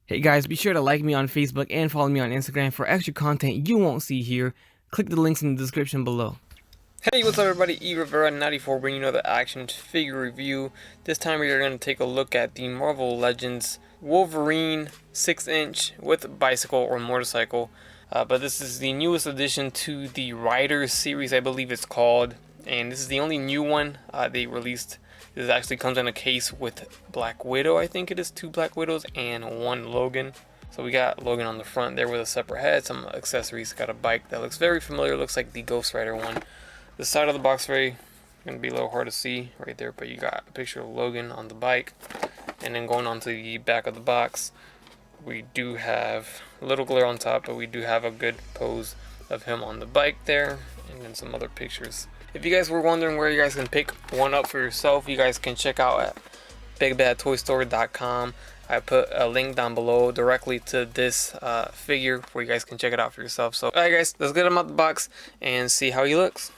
Hey guys, be sure to like me on Facebook and follow me on Instagram for extra content you won't see here. Click the links in the description below. Hey, what's up everybody, Rivera94 bringing you another action figure review. This time we are going to take a look at the Marvel Legends Wolverine 6-inch with bicycle or motorcycle. But this is the newest addition to the Riders series, I believe it's called. And this is the only new one they released. This actually comes in a case with Black Widow, I think it is, 2 Black Widows and 1 Logan. So we got Logan on the front there with a separate head, some accessories, got a bike that looks very familiar, looks like the Ghost Rider one. The side of the box very gonna be a little hard to see right there, but you got a picture of Logan on the bike. And then going on to the back of the box, we do have a little glare on top, but we do have a good pose of him on the bike there, and then some other pictures. If you guys were wondering where you guys can pick one up for yourself, you guys can check out at bigbadtoystore.com. I put a link down below directly to this figure where you guys can check it out for yourself. So alright guys, let's get him out the box and see how he looks.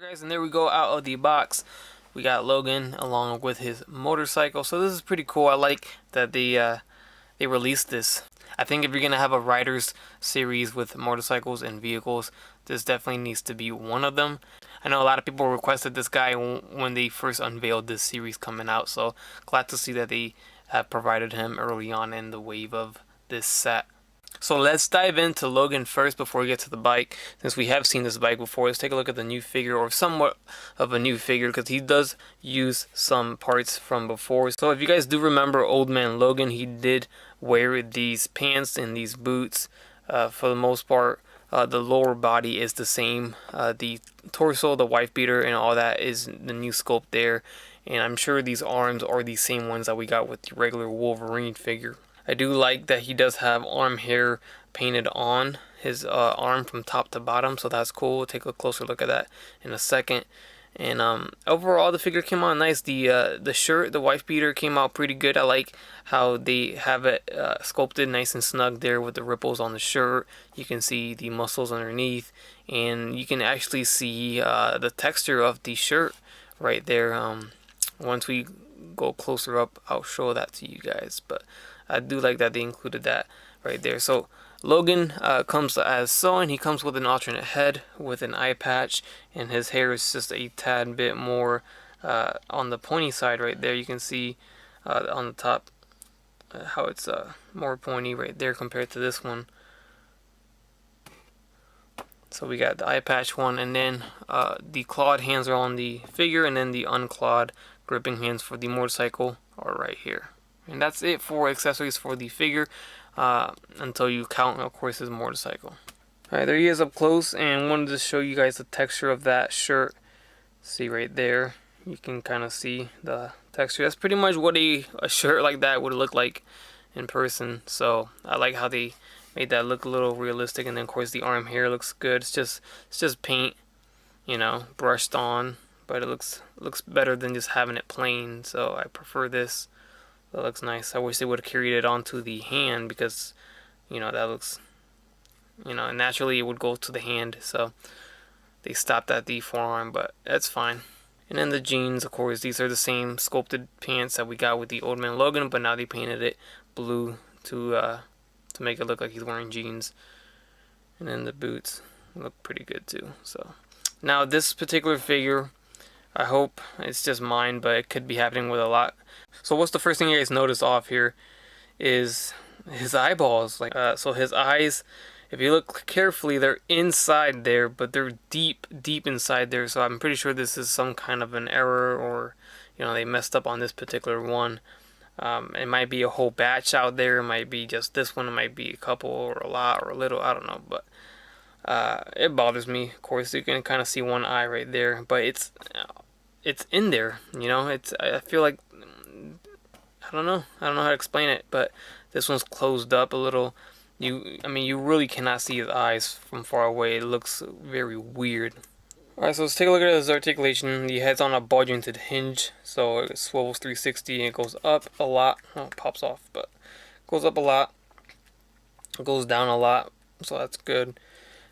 Guys, and there we go, out of the box we got Logan along with his motorcycle. So this is pretty cool. I like that they released this. I think if you're gonna have a Riders series with motorcycles and vehicles, this definitely needs to be one of them. I know a lot of people requested this guy when they first unveiled this series coming out, so glad to see that they have provided him early on in the wave of this set. So let's dive into Logan first before we get to the bike. Since we have seen this bike before, let's take a look at the new figure, or somewhat of a new figure, because he does use some parts from before. So if you guys do remember Old Man Logan, he did wear these pants and these boots. For the most part, the lower body is the same. The torso, the wife beater, and all that is the new sculpt there. And I'm sure these arms are the same ones that we got with the regular Wolverine figure. I do like that he does have arm hair painted on his arm from top to bottom, so that's cool. We'll take a closer look at that in a second. And overall, the figure came out nice. The shirt, the wife beater, came out pretty good. I like how they have it sculpted nice and snug there with the ripples on the shirt. You can see the muscles underneath, and you can actually see the texture of the shirt right there. Once we go closer up, I'll show that to you guys, but I do like that they included that right there. So Logan comes as so, and he comes with an alternate head with an eye patch, and his hair is just a tad bit more on the pointy side right there. You can see on the top how it's more pointy right there compared to this one. So we got the eye patch one, and then the clawed hands are on the figure, and then the unclawed gripping hands for the motorcycle are right here. And that's it for accessories for the figure, until you count, of course, his motorcycle. Alright, there he is up close, and wanted to show you guys the texture of that shirt. See right there, you can kind of see the texture. That's pretty much what a shirt like that would look like in person. So I like how they made that look a little realistic. And then of course the arm hair looks good. It's just paint, you know, brushed on, but it looks better than just having it plain. So I prefer this. That looks nice. I wish they would have carried it onto the hand, because, you know, that looks, you know, naturally it would go to the hand. So they stopped at the forearm, but that's fine. And then the jeans, of course, these are the same sculpted pants that we got with the Old Man Logan, but now they painted it blue to make it look like he's wearing jeans. And then the boots look pretty good too. So now this particular figure, I hope it's just mine, but it could be happening with a lot. So what's the first thing you guys notice off here is his eyeballs. Like so his eyes, if you look carefully, they're inside there, but they're deep inside there. So I'm pretty sure this is some kind of an error, or, you know, they messed up on this particular one. It might be a whole batch out there. It might be just this one. It might be a couple, or a lot, or a little. I don't know, but it bothers me. Of course, you can kind of see one eye right there, but it's in there. You know, I feel like, I don't know how to explain it, but this one's closed up a little. I mean, you really cannot see his eyes from far away. It looks very weird. Alright, so let's take a look at his articulation. The head's on a ball jointed hinge, so it swivels 360 and it goes up a lot. Oh, it pops off, but it goes up a lot. It goes down a lot, so that's good.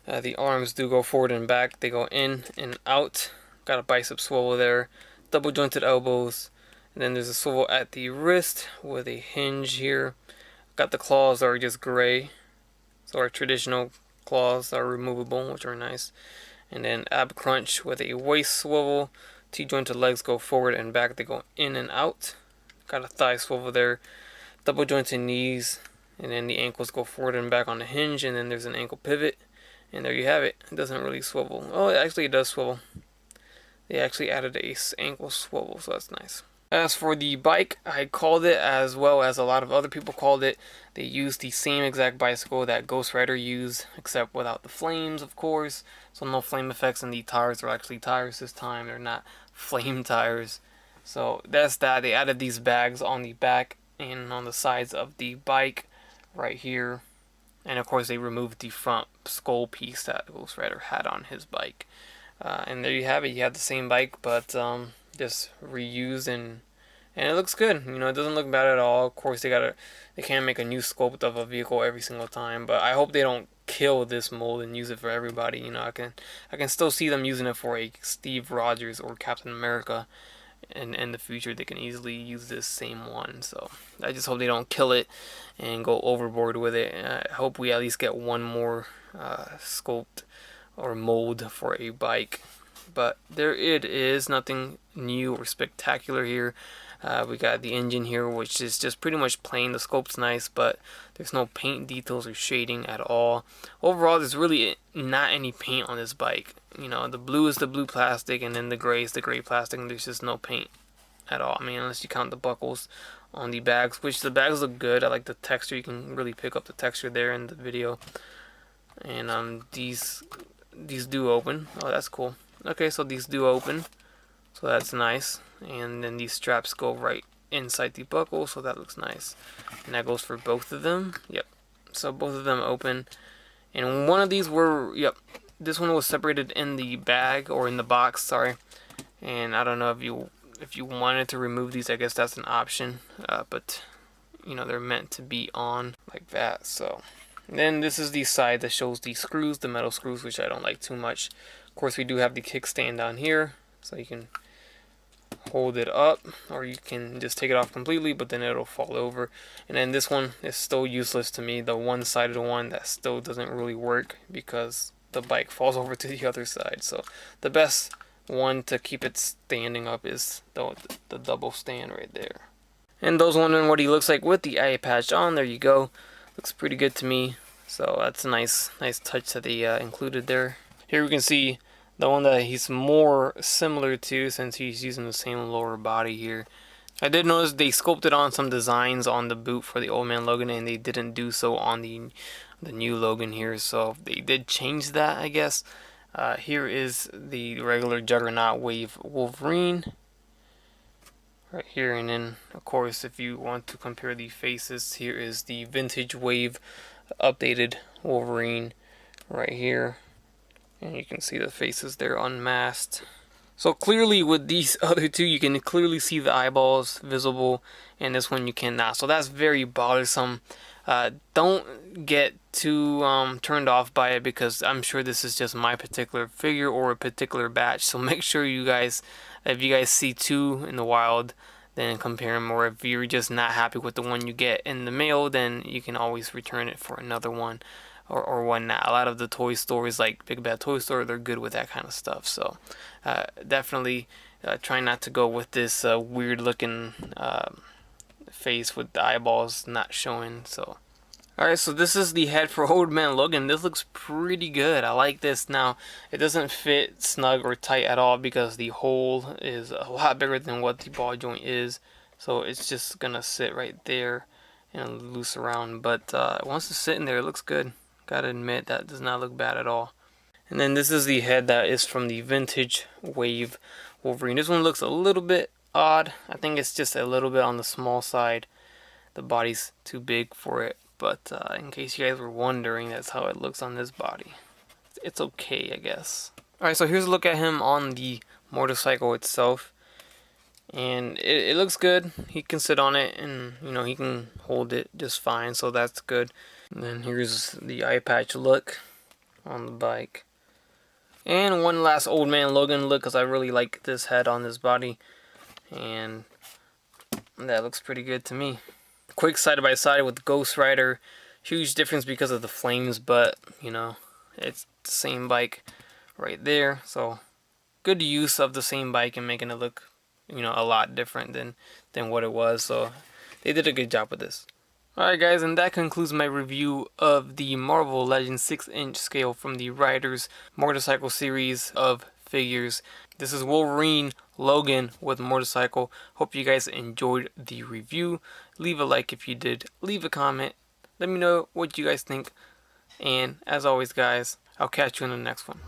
The arms do go forward and back. They go in and out. Got a bicep swivel there. Double jointed elbows. And then there's a swivel at the wrist with a hinge here. Got the claws that are just gray. So our traditional claws are removable, which are nice. And then ab crunch with a waist swivel. T-jointed legs go forward and back. They go in and out. Got a thigh swivel there. Double jointed knees. And then the ankles go forward and back on the hinge. And then there's an ankle pivot. And there you have it. It doesn't really swivel. Oh, actually it does swivel. They actually added a ankle swivel, so that's nice. As for the bike, I called it as well as a lot of other people called it. They used the same exact bicycle that Ghost Rider used, except without the flames, of course. So no flame effects, and the tires are actually tires this time. They're not flame tires. So that's that. They added these bags on the back and on the sides of the bike right here. And of course they removed the front skull piece that Ghost Rider had on his bike. And there you have it. You have the same bike, but just reused, and it looks good. You know, it doesn't look bad at all. Of course they can't make a new sculpt of a vehicle every single time, but I hope they don't kill this mold and use it for everybody. You know, I can still see them using it for a Steve Rogers or Captain America. And in the future they can easily use this same one, so I just hope they don't kill it and go overboard with it. I hope we at least get one more sculpt or mold for a bike, but there it is. Nothing new or spectacular here. We got the engine here, which is just pretty much plain. The sculpt's nice, but there's no paint details or shading at all. Overall, there's really not any paint on this bike. You know, the blue is the blue plastic, and then the gray is the gray plastic, and there's just no paint at all. I mean, unless you count the buckles on the bags, which the bags look good. I like the texture. You can really pick up the texture there in the video. And these do open. Oh, that's cool. Okay, so these do open, so that's nice. And then these straps go right inside the buckle, so that looks nice. And that goes for both of them. Yep. So both of them open. And one of these were, yep, this one was separated in the bag, or in the box, sorry. And I don't know if you wanted to remove these, I guess that's an option. But you know, they're meant to be on like that. So and then this is the side that shows the screws, the metal screws, which I don't like too much. Of course, we do have the kickstand down here, so you can hold it up, or you can just take it off completely, but then it'll fall over. And then this one is still useless to me, the one-sided one that still doesn't really work because the bike falls over to the other side. So the best one to keep it standing up is the double stand right there. And those wondering what he looks like with the eye patch on, there you go. Looks pretty good to me. So that's a nice touch that they included there. Here we can see the one that he's more similar to, since he's using the same lower body here. I did notice they sculpted on some designs on the boot for the old man Logan, and they didn't do so on the new Logan here, so they did change that, I guess. Here is the regular Juggernaut Wave Wolverine right here, and then of course if you want to compare the faces, here is the vintage Wave updated Wolverine right here. And you can see the faces there unmasked. So clearly with these other two, you can clearly see the eyeballs visible, and this one you cannot. So that's very bothersome. Don't get too turned off by it, because I'm sure this is just my particular figure or a particular batch. So make sure you guys, if you guys see two in the wild, then compare them. Or if you're just not happy with the one you get in the mail, then you can always return it for another one. Or whatnot. A lot of the toy stores, like Big Bad Toy Store, they're good with that kind of stuff. So definitely try not to go with this weird looking face with the eyeballs not showing. So alright, so this is the head for Old Man Logan. This looks pretty good. I like this. Now, it doesn't fit snug or tight at all because the hole is a lot bigger than what the ball joint is. So it's just gonna sit right there and loose around. But once it's sitting there, it looks good. Gotta admit, that does not look bad at all. And then this is the head that is from the vintage Wave Wolverine. This one looks a little bit odd. I think it's just a little bit on the small side. The body's too big for it. But in case you guys were wondering, that's how it looks on this body. It's okay, I guess. Alright, so here's a look at him on the motorcycle itself. And it looks good. He can sit on it, and you know, he can hold it just fine, so that's good. And then here's the eye patch look on the bike. And one last old man Logan look, because I really like this head on this body. And that looks pretty good to me. Quick side by side with Ghost Rider. Huge difference because of the flames, but you know, it's the same bike right there. So good use of the same bike and making it look, you know, a lot different than what it was. So they did a good job with this. Alright guys, and that concludes my review of the Marvel Legends 6-inch scale from the Riders motorcycle series of figures. This is Wolverine Logan with motorcycle. Hope you guys enjoyed the review. Leave a like if you did. Leave a comment. Let me know what you guys think. And as always guys, I'll catch you in the next one.